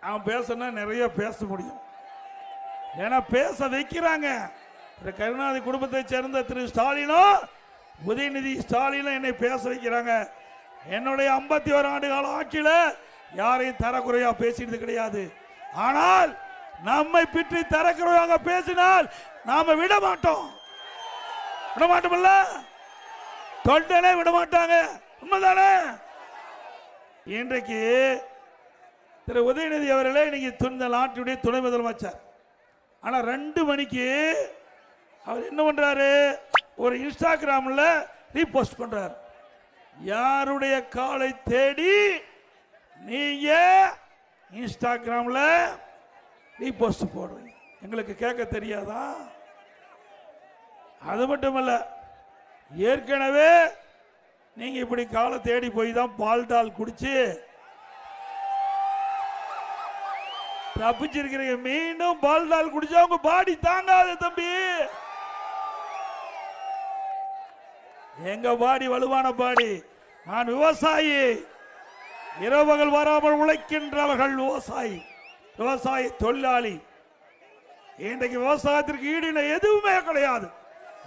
அவன் பேசனா நிறைய பேச முடியும். ஏன்னா பேச வைக்கிறாங்க. திரு கருணாநிதி குடும்பத்தை சேர்ந்த திரு ஸ்டாலினும் உதயநிதி ஸ்டாலினும் என்னை பேச வைக்கிறாங்க. என்னுடைய 51 ஆண்டு கால ஆட்சியில் யாரையும் தரக்குறையா பேசினது கிடையாது. ஆனால் நம்மை பற்றி தரக்குறையாக பேசினால் நாம விட மாட்டோம். விட மாட்டோம்ல, தொண்டனே விட மாட்டாங்க. உண்மைதானே? இன்றைக்கு திரு உதயநிதி அவர்களே இன்னைக்கு இந்த நாட்டுடைய துணை முதலமைச்சர். ஆனா 2 மணிக்கு அவர் என்ன பண்றாரு? ஒரு இன்ஸ்டாகிராம்ல ரீபோஸ்ட் பண்றாரு. யாருடைய காலை தேடி நீங்க இன்ஸ்டாகிராம்ல ரீபோஸ்ட் போடுறீங்க? எங்களுக்கு கேட்க தெரியாதா? அது மட்டுமல்ல, ஏற்கனவே நீங்க இப்படி காலை தேடி போய் தான் பால்டால் குடிச்சு தப்பிச்சிருக்கிறீங்க. மீண்டும் பால்டால் குடிச்சா உங்க பாடி தாங்காது தம்பி. எங்க பாடி வலுவான பாடி. நான் விவசாயி, இரவுகள் வராமல் உழைக்கின்றவர்கள் விவசாயி, விவசாய தொழிலாளி. இன்றைக்கு விவசாயத்திற்கு ஈடு எதுவுமே கிடையாது.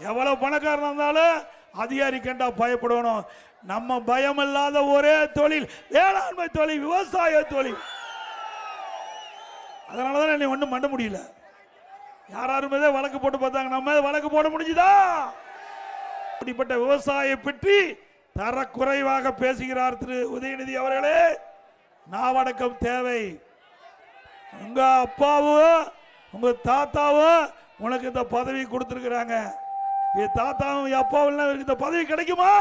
எவ்வளவு பணக்காரன் இருந்தாலும் அதிகாரி கண்டா பயப்படணும். நம்ம பயம் இல்லாத ஒரே தொழில் வேளாண்மை தொழில், விவசாய தொழில். அதனாலதான் என்னை ஒன்றும் பண்ண முடியல. யாருமே வழக்கு போட்டு பார்த்தாங்க, நம்ம வழக்கு போட முடிஞ்சுதா? அப்படிப்பட்ட விவசாய பற்றி தரக்குறைவாக பேசுகிறார் திரு உதயநிதி அவர்களே. நாவடக்கம் தேவை. உங்க அப்பாவும் உங்க தாத்தாவும் உனக்கு இந்த பதவி கொடுத்திருக்கிறாங்க. தாத்தாவும் அப்பாவும் இந்த பதவி கிடைக்குமா?